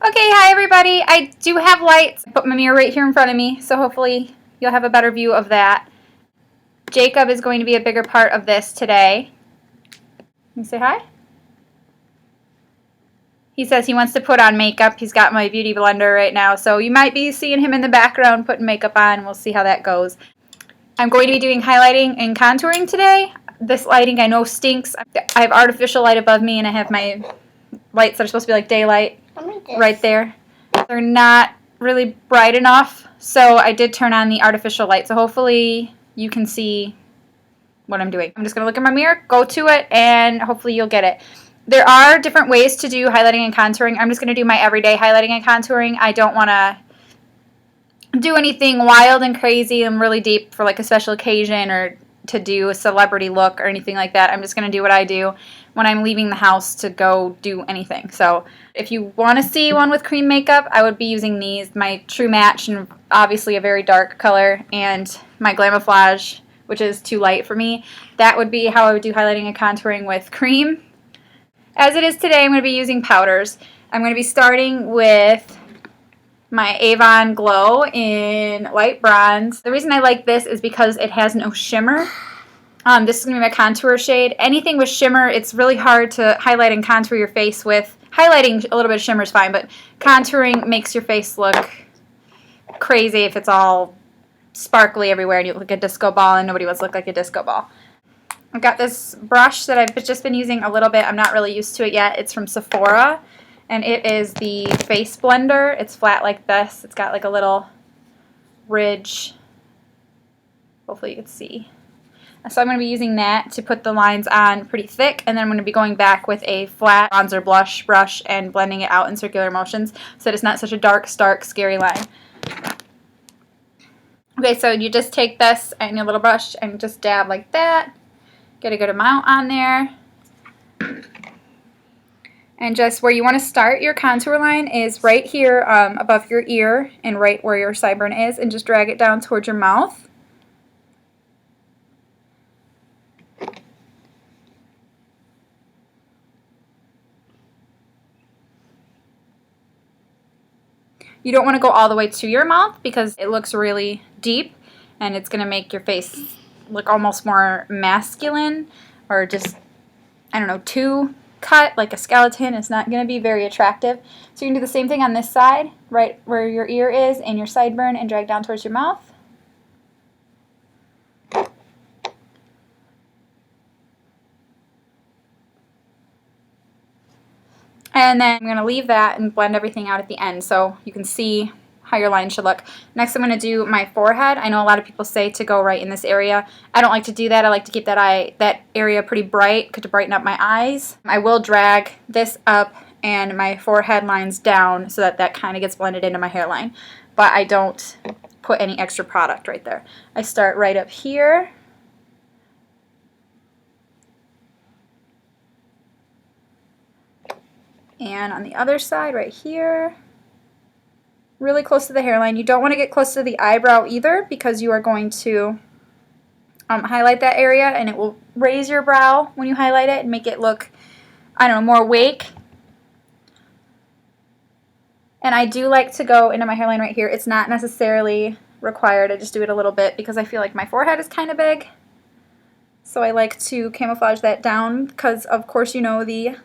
Okay, hi everybody. I do have lights. I put my mirror right here in front of me, so hopefully you'll have a better view of that. Jacob is going to be a bigger part of this today. Can you say hi? He says he wants to put on makeup. He's got my beauty blender right now, so you might be seeing him in the background putting makeup on. We'll see how that goes. I'm going to be doing highlighting and contouring today. This lighting I know stinks. I have artificial light above me, and I have my lights that are supposed to be like daylight right there. They're not really bright enough, so I did turn on the artificial light. So hopefully you can see what I'm doing. I'm just going to look in my mirror, go to it, and hopefully you'll get it. There are different ways to do highlighting and contouring. I'm just going to do my everyday highlighting and contouring. I don't want to do anything wild and crazy and really deep for like a special occasion or to do a celebrity look or anything like that. I'm just going to do what I do when I'm leaving the house to go do anything. So if you want to see one with cream makeup, I would be using these, my True Match, and obviously a very dark color, and my Glamouflage, which is too light for me. That would be how I would do highlighting and contouring with cream. As it is today, I'm going to be using powders. I'm going to be starting with my Avon Glow in light bronze. The reason I like this is because it has no shimmer. This is going to be my contour shade. Anything with shimmer, it's really hard to highlight and contour your face with. Highlighting a little bit of shimmer is fine, but contouring makes your face look crazy if it's all sparkly everywhere and you look like a disco ball, and nobody wants to look like a disco ball. I've got this brush that I've just been using a little bit. I'm not really used to it yet. It's from Sephora, and it is the Face Blender. It's flat like this. It's got like a little ridge. Hopefully you can see. So I'm going to be using that to put the lines on pretty thick, and then I'm going to be going back with a flat bronzer blush brush and blending it out in circular motions so that it's not such a dark, stark, scary line. Okay, so you just take this and your little brush and just dab like that. Get a good amount on there. And just where you want to start your contour line is right here above your ear and right where your sideburn is, and just drag it down towards your mouth. You don't want to go all the way to your mouth because it looks really deep and it's going to make your face look almost more masculine, or just, I don't know, too cut like a skeleton. It's not going to be very attractive. So you can do the same thing on this side, right where your ear is and your sideburn, and drag down towards your mouth. And then I'm going to leave that and blend everything out at the end so you can see how your line should look. Next I'm going to do my forehead. I know a lot of people say to go right in this area. I don't like to do that. I like to keep that area pretty bright to brighten up my eyes. I will drag this up and my forehead lines down so that that kind of gets blended into my hairline. But I don't put any extra product right there. I start right up here. And on the other side right here, really close to the hairline. You don't want to get close to the eyebrow either, because you are going to highlight that area and it will raise your brow when you highlight it and make it look, I don't know, more awake. And I do like to go into my hairline right here. It's not necessarily required. I just do it a little bit because I feel like my forehead is kind of big. So I like to camouflage that down because, of course, you know the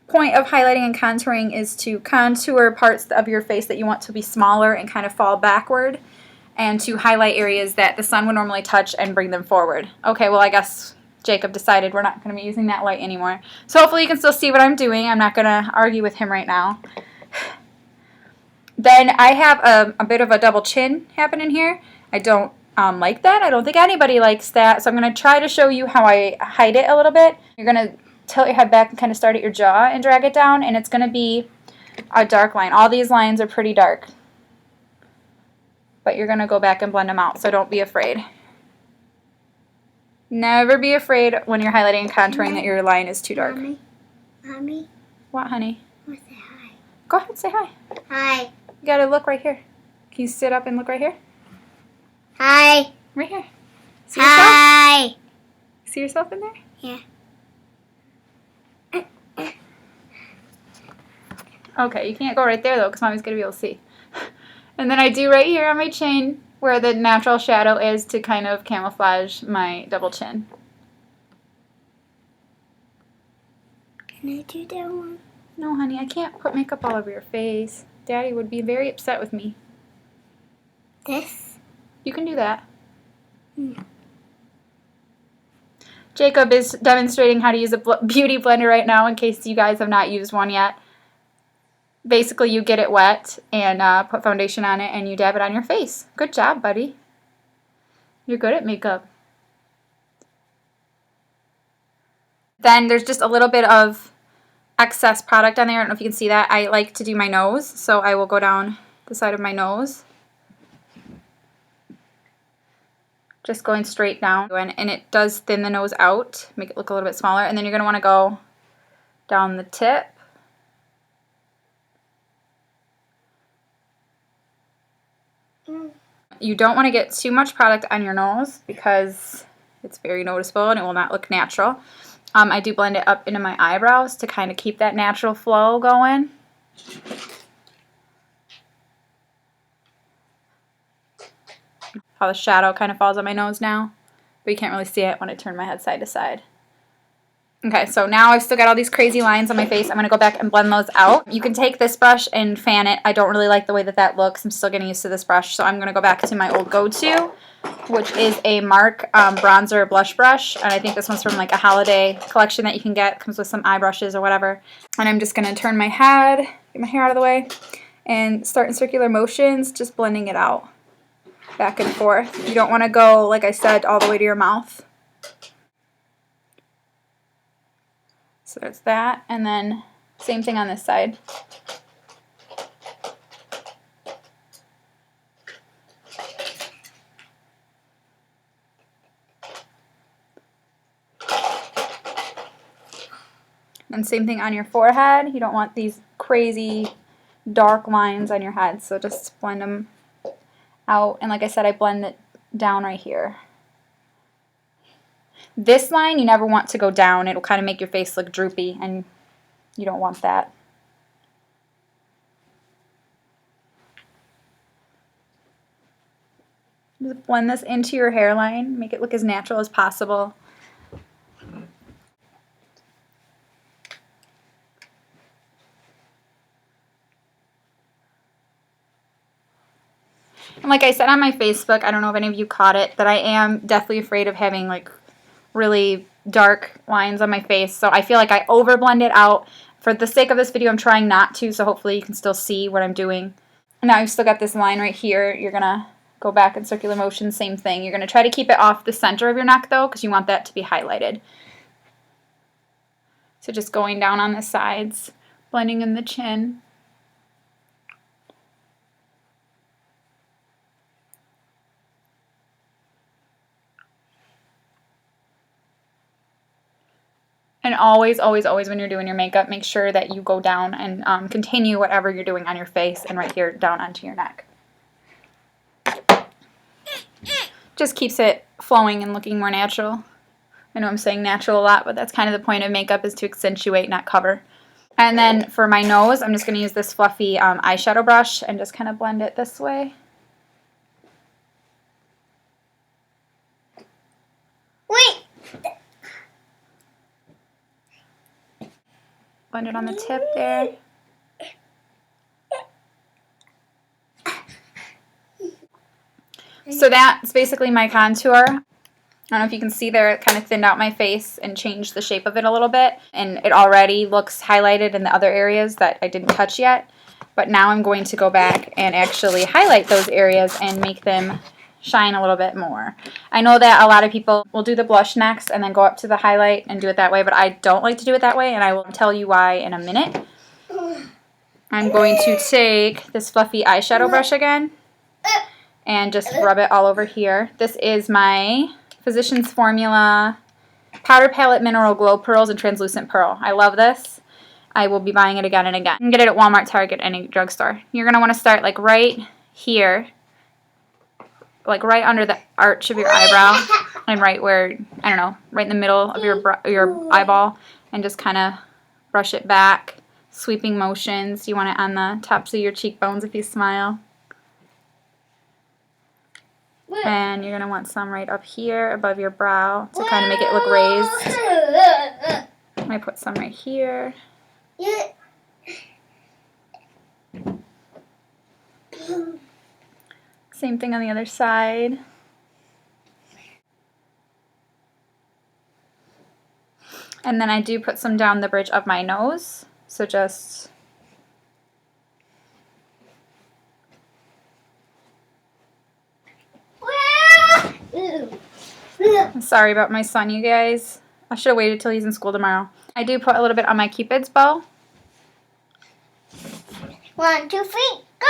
point of highlighting and contouring is to contour parts of your face that you want to be smaller and kind of fall backward, and to highlight areas that the sun would normally touch and bring them forward. Okay, well, I guess Jacob decided we're not going to be using that light anymore. So hopefully you can still see what I'm doing. I'm not going to argue with him right now. Then I have a bit of a double chin happening here. I don't like that. I don't think anybody likes that. So I'm going to try to show you how I hide it a little bit. You're going to tilt your head back and kind of start at your jaw and drag it down, and it's going to be a dark line. All these lines are pretty dark, but you're going to go back and blend them out, so don't be afraid. Never be afraid when you're highlighting and contouring that your line is too dark. Mommy? What, honey? I want to say hi. Go ahead, say hi. Hi. You got to look right here. Can you sit up and look right here? Hi. Right here. See yourself? Hi. See yourself in there? Yeah. Okay, you can't go right there though because Mommy's going to be able to see. And then I do right here on my chin where the natural shadow is to kind of camouflage my double chin. Can I do that one? No, honey, I can't put makeup all over your face. Daddy would be very upset with me. This? You can do that. Jacob is demonstrating how to use a beauty blender right now in case you guys have not used one yet. Basically, you get it wet and put foundation on it and you dab it on your face. Good job, buddy. You're good at makeup. Then there's just a little bit of excess product on there. I don't know if you can see that. I like to do my nose, so I will go down the side of my nose. Just going straight down, and it does thin the nose out, make it look a little bit smaller. And then you're going to want to go down the tip. You don't want to get too much product on your nose because it's very noticeable and it will not look natural. I do blend it up into my eyebrows to kind of keep that natural flow going. How the shadow kind of falls on my nose now, but you can't really see it when I turn my head side to side. Okay, so now I've still got all these crazy lines on my face. I'm going to go back and blend those out. You can take this brush and fan it. I don't really like the way that that looks. I'm still getting used to this brush, so I'm going to go back to my old go-to, which is a MARC bronzer blush brush. And I think this one's from like a holiday collection that you can get. It comes with some eye brushes or whatever. And I'm just going to turn my head, get my hair out of the way, and start in circular motions, just blending it out back and forth. You don't want to go, like I said, all the way to your mouth. So there's that, and then same thing on this side. And same thing on your forehead. You don't want these crazy dark lines on your head, so just blend them out. And like I said, I blend it down right here. This line you never want to go down. It'll kind of make your face look droopy, and you don't want that. Just blend this into your hairline. Make it look as natural as possible. And like I said on my Facebook, I don't know if any of you caught it, that I am deathly afraid of having like really dark lines on my face, so I feel like I over blend it out. For the sake of this video, I'm trying not to, so hopefully you can still see what I'm doing. And now I've still got this line right here. You're gonna go back in circular motion, same thing. You're gonna try to keep it off the center of your neck though, because you want that to be highlighted. So just going down on the sides, blending in the chin. And always, always, always when you're doing your makeup, make sure that you go down and continue whatever you're doing on your face and right here down onto your neck. Just keeps it flowing and looking more natural. I know I'm saying natural a lot, but that's kind of the point of makeup, is to accentuate, not cover. And then for my nose, I'm just going to use this fluffy eyeshadow brush and just kind of blend it this way. Wait! Blend it on the tip there. So that's basically my contour. I don't know if you can see there, it kind of thinned out my face and changed the shape of it a little bit. And it already looks highlighted in the other areas that I didn't touch yet. But now I'm going to go back and actually highlight those areas and make them shine a little bit more. I know that a lot of people will do the blush next and then go up to the highlight and do it that way, but I don't like to do it that way, and I will tell you why in a minute. I'm going to take this fluffy eyeshadow brush again and just rub it all over here. This is my Physicians Formula Powder Palette Mineral Glow Pearls and Translucent Pearl. I love this. I will be buying it again and again. You can get it at Walmart, Target, any drugstore. You're going to want to start like right here, like right under the arch of your eyebrow, and right where, I don't know, right in the middle of your eyeball, and just kind of brush it back sweeping motions. You want it on the tops of your cheekbones if you smile. And you're going to want some right up here above your brow to kind of make it look raised. I put some right here. Same thing on the other side. And then I do put some down the bridge of my nose. So just I'm sorry about my son, you guys. I should have waited till he's in school tomorrow. I do put a little bit on my Cupid's bow. 1, 2, 3, go!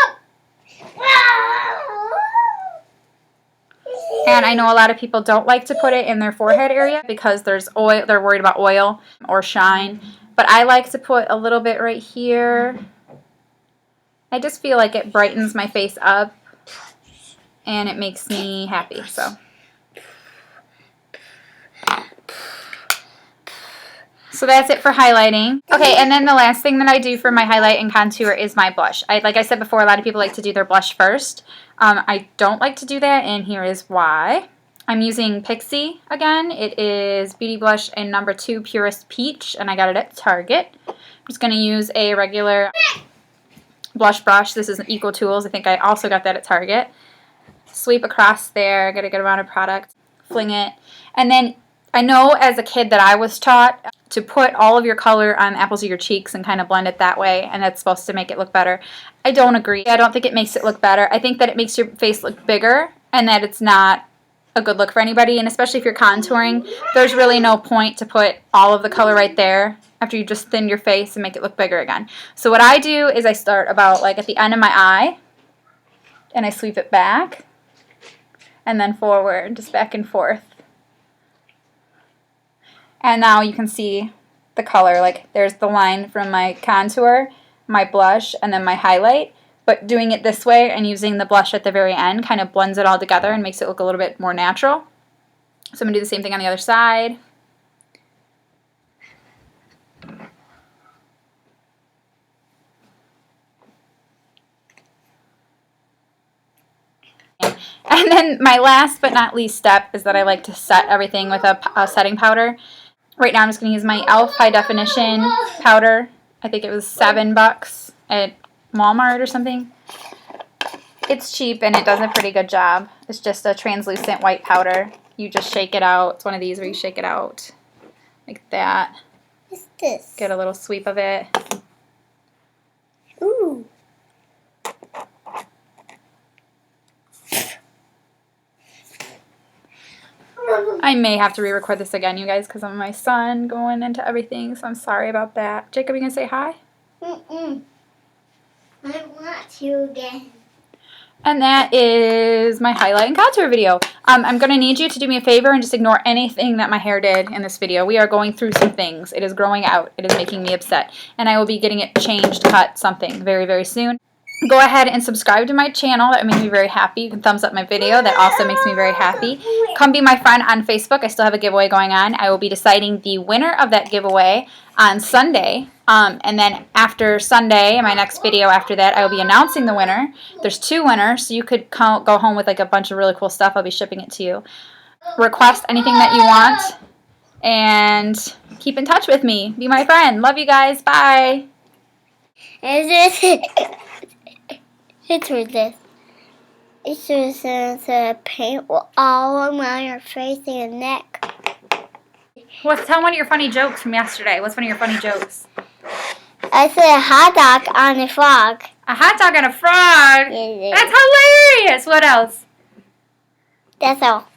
And I know a lot of people don't like to put it in their forehead area because there's oil. They're worried about oil or shine. But I like to put a little bit right here. I just feel like it brightens my face up and it makes me happy. So that's it for highlighting. Okay, and then the last thing that I do for my highlight and contour is my blush. Like I said before, a lot of people like to do their blush first. I don't like to do that, and here is why. I'm using Pixie again. It is Beauty Blush in number 2 Purest Peach, and I got it at Target. I'm just going to use a regular blush brush. This is Eco Tools. I think I also got that at Target. Sweep across there, get a good amount of product, fling it, and then I know as a kid that I was taught to put all of your color on the apples of your cheeks and kind of blend it that way, and that's supposed to make it look better. I don't agree. I don't think it makes it look better. I think that it makes your face look bigger and that it's not a good look for anybody, and especially if you're contouring, there's really no point to put all of the color right there after you just thin your face and make it look bigger again. So what I do is I start about like at the end of my eye and I sweep it back and then forward, just back and forth. And now you can see the color, like there's the line from my contour, my blush, and then my highlight. But doing it this way and using the blush at the very end kind of blends it all together and makes it look a little bit more natural. So I'm going to do the same thing on the other side. And then my last but not least step is that I like to set everything with a setting powder. Right now I'm just going to use my e.l.f. High Definition powder. I think it was $7 at Walmart or something. It's cheap and it does a pretty good job. It's just a translucent white powder. You just shake it out. It's one of these where you shake it out like that. What's this? Get a little sweep of it. Ooh. I may have to re-record this again, you guys, because of my son going into everything, so I'm sorry about that. Jacob, you gonna say hi? I want to again. And that is my highlight and contour video. I'm going to need you to do me a favor and just ignore anything that my hair did in this video. We are going through some things. It is growing out. It is making me upset. And I will be getting it changed, cut, something very, very soon. Go ahead and subscribe to my channel. That would make me very happy. You can thumbs up my video. That also makes me very happy. Come be my friend on Facebook. I still have a giveaway going on. I will be deciding the winner of that giveaway on Sunday. And then after Sunday, in my next video after that, I will be announcing the winner. There's 2 winners, so you could go home with like a bunch of really cool stuff. I'll be shipping it to you. Request anything that you want. And keep in touch with me. Be my friend. Love you guys. Bye. It's with this. It's just to paint all around your face and neck. Tell one of your funny jokes from yesterday. What's one of your funny jokes? I said a hot dog on a frog. A hot dog on a frog? Yeah. That's hilarious. What else? That's all.